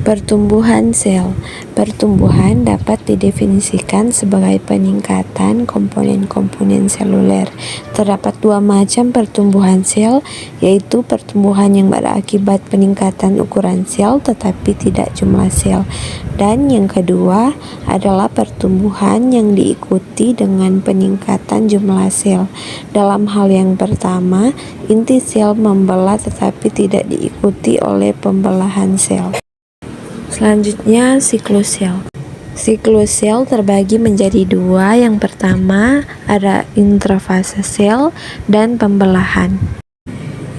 Pertumbuhan sel. Pertumbuhan dapat didefinisikan sebagai peningkatan komponen-komponen seluler. Terdapat dua macam pertumbuhan sel, yaitu pertumbuhan yang berakibat peningkatan ukuran sel tetapi tidak jumlah sel. Dan yang kedua adalah pertumbuhan yang diikuti dengan peningkatan jumlah sel. Dalam hal yang pertama, inti sel membelah tetapi tidak diikuti oleh pembelahan sel. Selanjutnya, siklus sel. Siklus sel terbagi menjadi dua. Yang pertama ada interfase sel dan pembelahan.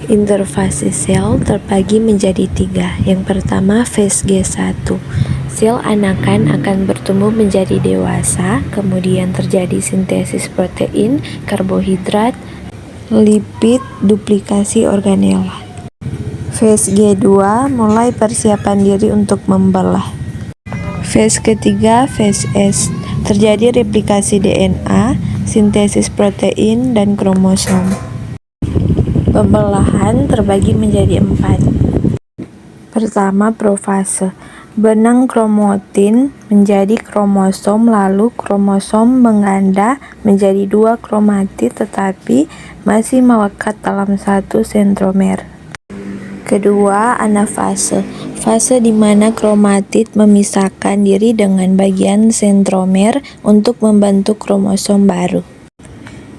Interfase sel terbagi menjadi tiga. Yang pertama, fase G1. Sel anakan akan bertumbuh menjadi dewasa, kemudian terjadi sintesis protein, karbohidrat, lipid, duplikasi organela. Fase G2 mulai persiapan diri untuk membelah. Fase ketiga, fase S, terjadi replikasi DNA, sintesis protein, dan kromosom. Pembelahan terbagi menjadi 4. Pertama, profase. Benang kromatin menjadi kromosom, lalu kromosom menganda menjadi 2 kromatid tetapi masih melekat dalam 1 sentromer. Kedua, anafase. Fase di mana kromatid memisahkan diri dengan bagian sentromer untuk membentuk kromosom baru.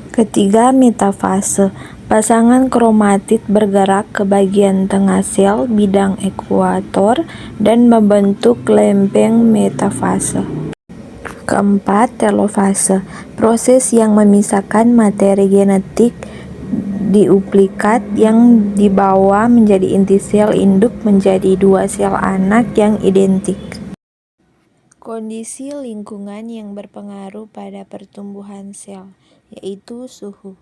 Ketiga, metafase. Pasangan kromatid bergerak ke bagian tengah sel bidang ekuator dan membentuk lempeng metafase. Keempat, telofase. Proses yang memisahkan materi genetik diuplikat yang dibawa menjadi inti sel induk menjadi 2 sel anak yang identik. Kondisi lingkungan yang berpengaruh pada pertumbuhan sel, yaitu suhu.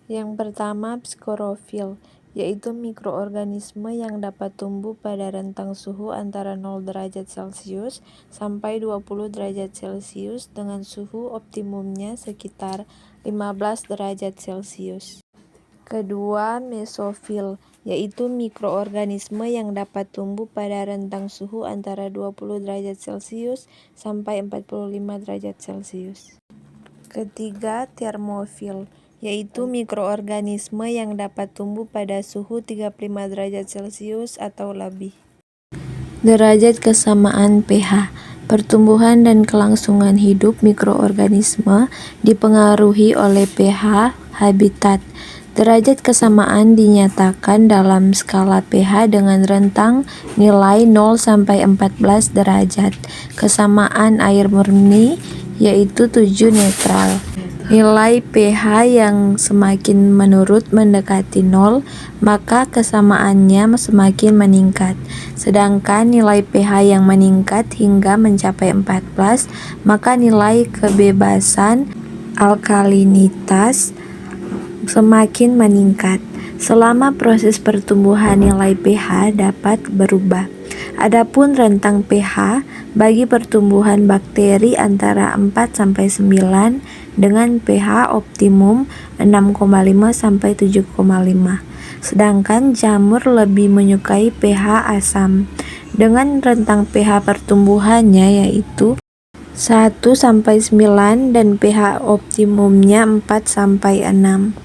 Yang pertama, psikorofil, yaitu mikroorganisme yang dapat tumbuh pada rentang suhu antara 0 derajat Celcius sampai 20 derajat Celcius dengan suhu optimumnya sekitar 15 derajat Celcius. Kedua, mesofil, yaitu mikroorganisme yang dapat tumbuh pada rentang suhu antara 20 derajat Celcius sampai 45 derajat Celcius. Ketiga, termofil, yaitu mikroorganisme yang dapat tumbuh pada suhu 35 derajat Celcius atau lebih. Derajat kesamaan pH. Pertumbuhan dan kelangsungan hidup mikroorganisme dipengaruhi oleh pH habitat. Derajat kesamaan dinyatakan dalam skala pH dengan rentang nilai 0 sampai 14 derajat. Kesamaan air murni yaitu 7 netral. Nilai pH yang semakin menurun mendekati 0, maka kesamaannya semakin meningkat. Sedangkan nilai pH yang meningkat hingga mencapai 14, maka nilai kebebasan alkalinitas semakin meningkat. Selama proses pertumbuhan nilai pH dapat berubah. Adapun rentang pH bagi pertumbuhan bakteri antara 4 sampai 9 dengan pH optimum 6,5 sampai 7,5. Sedangkan jamur lebih menyukai pH asam dengan rentang pH pertumbuhannya yaitu 1 sampai 9 dan pH optimumnya 4 sampai 6.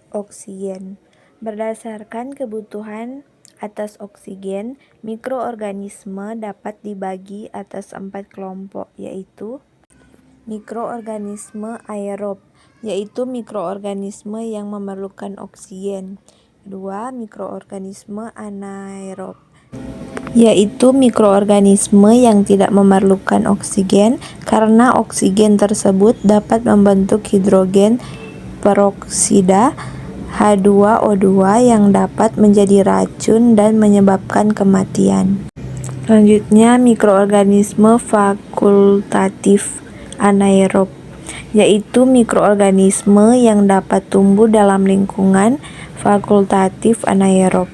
Oksigen. Berdasarkan kebutuhan atas oksigen, mikroorganisme dapat dibagi atas 4 kelompok, yaitu mikroorganisme aerob, yaitu mikroorganisme yang memerlukan oksigen. Kedua, mikroorganisme anaerob, yaitu mikroorganisme yang tidak memerlukan oksigen karena oksigen tersebut dapat membentuk hidrogen peroksida H2O2 yang dapat menjadi racun dan menyebabkan kematian. Selanjutnya, mikroorganisme fakultatif anaerob, yaitu mikroorganisme yang dapat tumbuh dalam lingkungan fakultatif anaerob.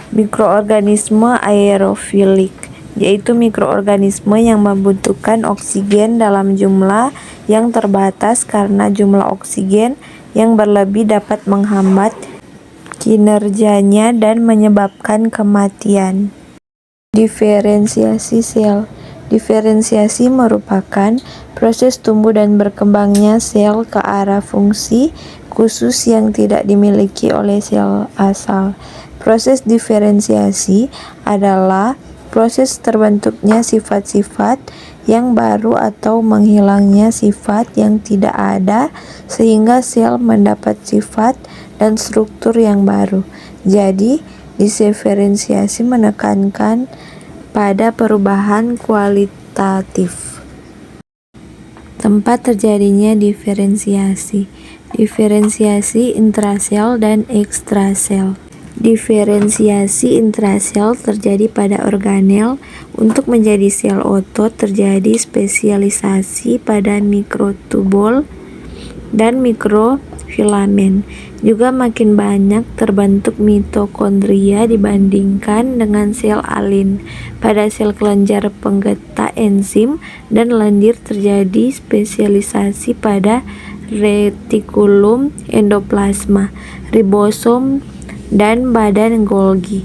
Mikroorganisme aerofilik, yaitu mikroorganisme yang membutuhkan oksigen dalam jumlah yang terbatas karena jumlah oksigen yang berlebih dapat menghambat kinerjanya dan menyebabkan kematian. Diferensiasi sel. Diferensiasi merupakan proses tumbuh dan berkembangnya sel ke arah fungsi khusus yang tidak dimiliki oleh sel asal. Proses diferensiasi adalah proses terbentuknya sifat-sifat yang baru atau menghilangnya sifat yang tidak ada sehingga sel mendapat sifat dan struktur yang baru. Jadi, diferensiasi menekankan pada perubahan kualitatif. Tempat terjadinya diferensiasi. Diferensiasi intrasel dan ekstrasel. Diferensiasi intrasel terjadi pada organel. Untuk menjadi sel otot terjadi spesialisasi pada mikrotubul dan mikrofilamen. Juga makin banyak terbentuk mitokondria dibandingkan dengan sel alin. Pada sel kelenjar penggeta enzim dan lendir terjadi spesialisasi pada retikulum endoplasma, ribosom, dan badan Golgi.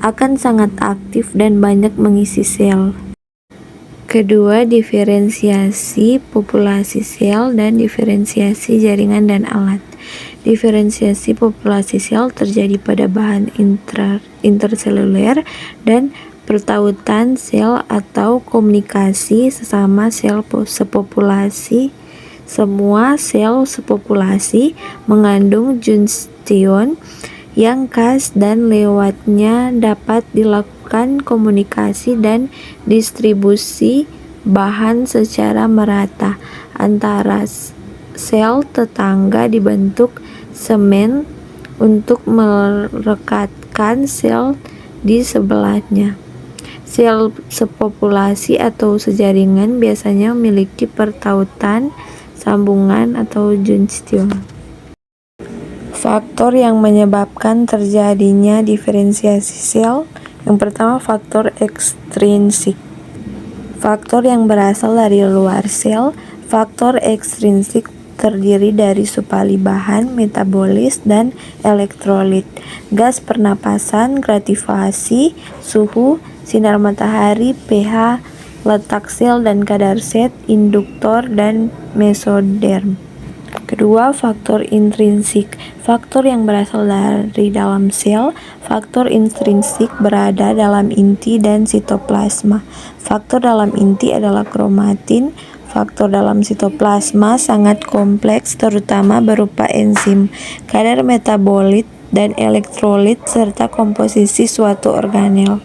Akan sangat aktif dan banyak mengisi sel. Kedua, diferensiasi populasi sel dan diferensiasi jaringan dan alat. Diferensiasi populasi sel terjadi pada bahan interseluler dan pertautan sel atau komunikasi sesama sel sepopulasi. Semua sel sepopulasi mengandung junstion yang khas dan lewatnya dapat dilakukan komunikasi dan distribusi bahan secara merata antara sel tetangga dibentuk semen untuk merekatkan sel di sebelahnya. Sel sepopulasi atau sejaringan biasanya memiliki pertautan, sambungan atau junstion. Faktor yang menyebabkan terjadinya diferensiasi sel. Yang pertama, faktor ekstrinsik. Faktor yang berasal dari luar sel. Faktor ekstrinsik terdiri dari supali bahan, metabolis, dan elektrolit, gas pernapasan, gravifikasi, suhu, sinar matahari, pH, letak sel dan kadar zat, induktor, dan mesoderm. Kedua, faktor intrinsik. Faktor yang berasal dari dalam sel. Faktor intrinsik berada dalam inti dan sitoplasma. Faktor dalam inti adalah kromatin. Faktor dalam sitoplasma sangat kompleks, terutama berupa enzim, kadar metabolit, dan elektrolit, serta komposisi suatu organel.